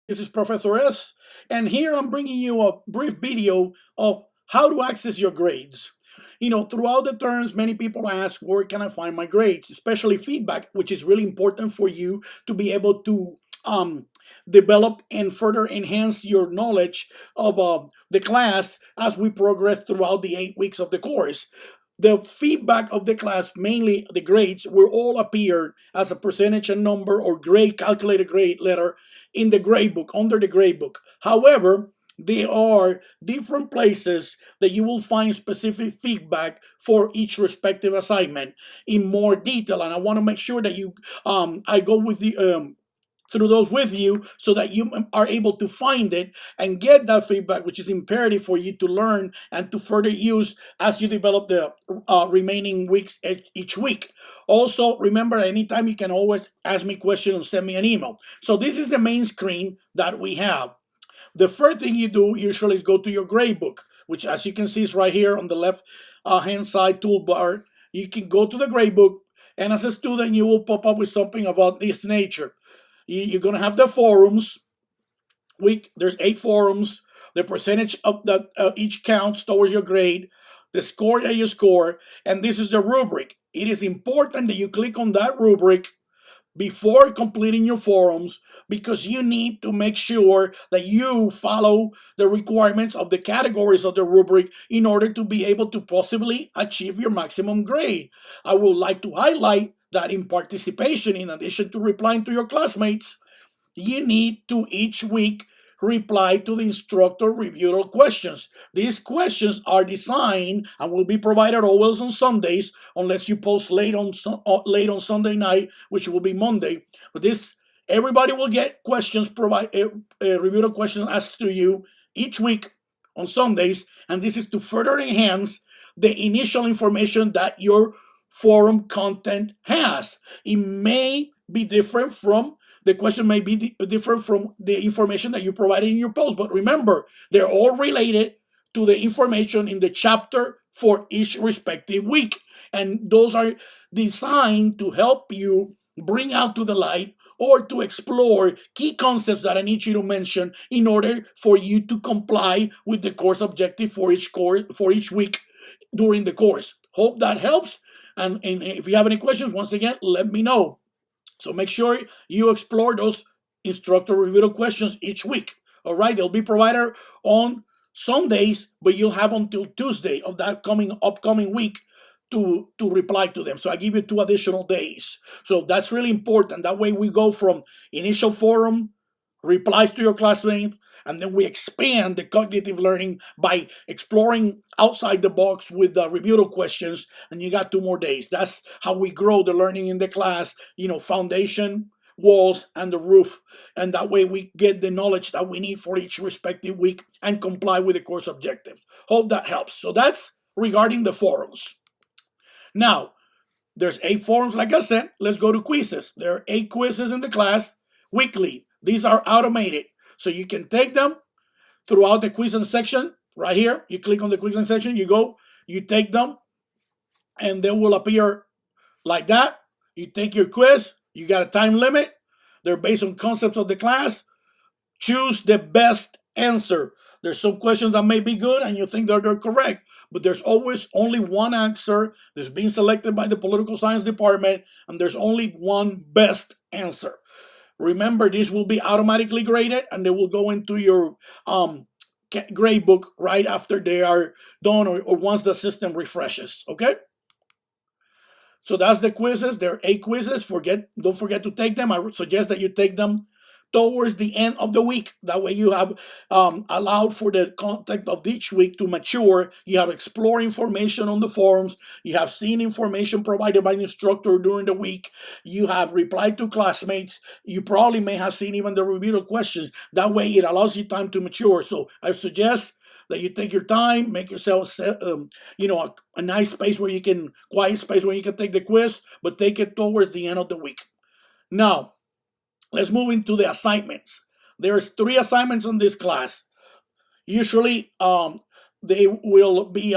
This is Professor S, and here I'm bringing you a brief video of how to access your grades. Throughout the terms, many people ask, where can I find my grades? Especially feedback, which is really important for you to be able to develop and further enhance your knowledge of the class as we progress throughout the 8 weeks of the course. The feedback of the class, mainly the grades, will all appear as a percentage and number or grade, calculated grade letter in the grade book, under the grade book. However, there are different places that you will find specific feedback for each respective assignment in more detail. And I want to make sure that I go with the through those with you so that you are able to find it and get that feedback, which is imperative for you to learn and to further use as you develop the remaining weeks each week. Also, remember, anytime you can always ask me questions and send me an email. So this is the main screen that we have. The first thing you do usually is go to your grade book, which, as you can see, is right here on the left hand side toolbar. You can go to the grade book, and as a student, you will pop up with something about this nature. You're going to have the forums. There's 8 forums. The percentage of that each counts towards your grade, the score that you score, and this is the rubric. It is important that you click on that rubric before completing your forums, because you need to make sure that you follow the requirements of the categories of the rubric in order to be able to possibly achieve your maximum grade. I would like to highlight that in participation, in addition to replying to your classmates, you need to each week reply to the instructor reviewed questions. These questions are designed and will be provided always on Sundays, unless you post late on Sunday night, which will be Monday. But this everybody will get questions reviewed questions asked to you each week on Sundays, and this is to further enhance the initial information that your forum content has. It may be different from the question may be different from the information that you provided in your post, but remember, they're all related to the information in the chapter for each respective week. And those are designed to help you bring out to the light or to explore key concepts that I need you to mention in order for you to comply with the course objective for each week during the course. Hope that helps. And if you have any questions, once again, let me know. So make sure you explore those instructor reviewed questions each week. All right, they'll be provided on Sundays, but you'll have until Tuesday of that upcoming week to reply to them. So I give you 2 additional days. So that's really important. That way we go from initial forum, replies to your classmate, and then we expand the cognitive learning by exploring outside the box with the reviewed questions, and you got 2 more days. That's how we grow the learning in the class, foundation, walls, and the roof. And that way we get the knowledge that we need for each respective week and comply with the course objectives. Hope that helps. So that's regarding the forums. Now, there's 8 forums, like I said. Let's go to quizzes. There are 8 quizzes in the class weekly. These are automated, so you can take them throughout the quizzing section. Right here, you click on the quizzing section, you take them, and they will appear like that. You take your quiz, you got a time limit. They're based on concepts of the class. Choose the best answer. There's some questions that may be good and you think that they're correct, but there's always only one answer that's being selected by the political science department, and there's only one best answer. Remember, this will be automatically graded and they will go into your grade book right after they are done, or once the system refreshes. Okay? So that's the quizzes. There are 8 quizzes. Don't forget to take them. I would suggest that you take them towards the end of the week. That way you have allowed for the content of each week to mature. You have explored information on the forums. You have seen information provided by the instructor during the week. You have replied to classmates. You probably may have seen even the reviewed questions. That way it allows you time to mature. So I suggest that you take your time, make yourself, a nice space where you can, quiet space where you can take the quiz, but take it towards the end of the week. Now, let's move into the assignments. There's 3 assignments on this class. Usually, they will be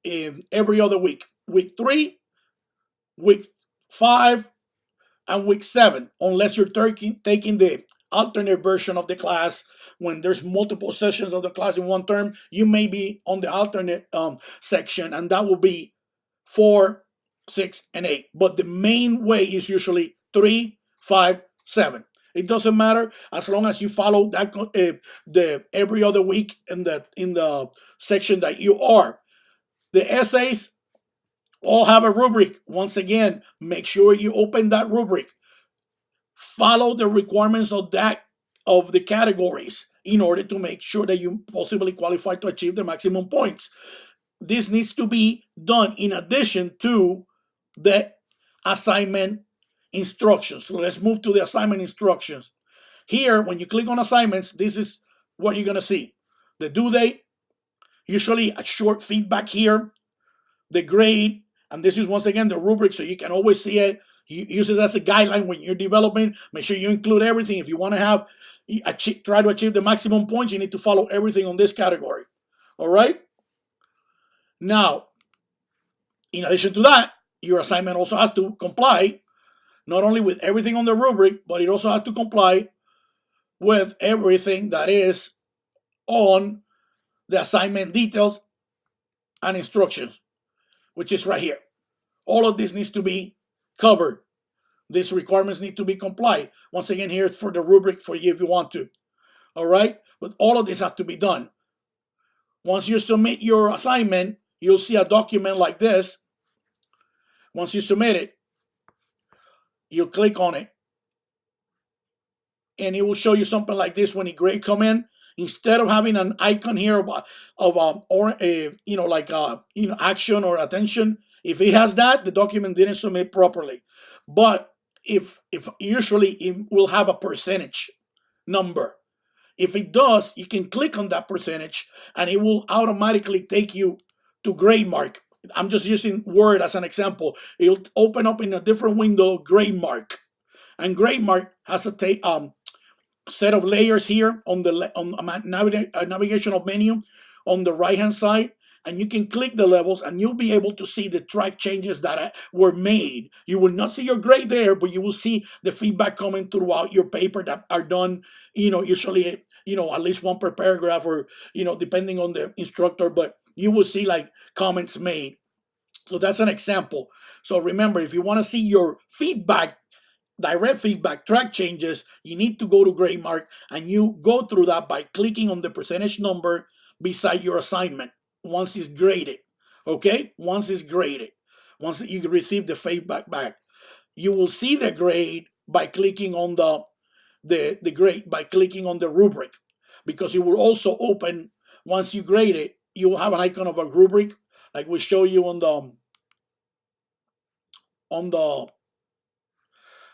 in every other week. Week 3, week 5, and week 7, unless you're taking the alternate version of the class. When there's multiple sessions of the class in one term, you may be on the alternate section, and that will be 4, 6, and 8. But the main way is usually 3, 5, 7. It doesn't matter as long as you follow that the every other week in the section that you are. The essays all have a rubric. Once again, make sure you open that rubric. Follow the requirements of the categories in order to make sure that you possibly qualify to achieve the maximum points. This needs to be done in addition to the assignment instructions. So let's move to the assignment instructions. Here, when you click on assignments, this is what you're going to see. The due date, usually a short feedback here, the grade, and this is once again the rubric, so you can always see it. You use it as a guideline when you're developing. Make sure you include everything. If you want to try to achieve the maximum points, you need to follow everything on this category. All right? Now, in addition to that, your assignment also has to comply not only with everything on the rubric, but it also has to comply with everything that is on the assignment details and instructions, which is right here. All of this needs to be covered. These requirements need to be complied. Once again, here's for the rubric for you if you want to. All right? But all of this has to be done. Once you submit your assignment, you'll see a document like this. Once you submit it, you click on it, and it will show you something like this when the grade come in. Instead of having an icon here of action or attention, if it has that, the document didn't submit properly. But if usually it will have a percentage number. If it does, you can click on that percentage and it will automatically take you to grade mark. I'm just using Word as an example. It'll open up in a different window, grade mark. And grade mark has a set of layers here on the navigational menu on the right hand side, and you can click the levels and you'll be able to see the track changes that were made. You will not see your grade there, but you will see the feedback coming throughout your paper that are done, usually, at least one per paragraph or, depending on the instructor, but you will see like comments made. So that's an example. So remember, if you want to see your feedback, direct feedback, track changes, you need to go to GradeMark, and you go through that by clicking on the percentage number beside your assignment once it's graded. Okay? Once it's graded. Once you receive the feedback back. You will see the grade by clicking on the grade, by clicking on the rubric. Because it will also open, once you grade it, you will have an icon of a rubric, like we show you on the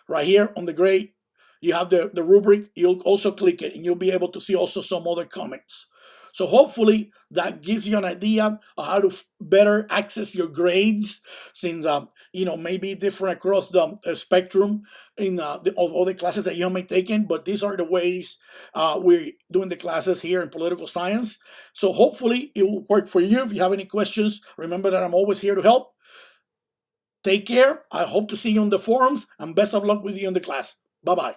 right here on the grade. You have the rubric. You'll also click it and you'll be able to see also some other comments. So hopefully that gives you an idea of how to better access your grades, since maybe different across the spectrum in of all the classes that you may take in, but these are the ways we're doing the classes here in political science. So hopefully it will work for you. If you have any questions, remember that I'm always here to help. Take care. I hope to see you on the forums, and best of luck with you in the class. Bye-bye.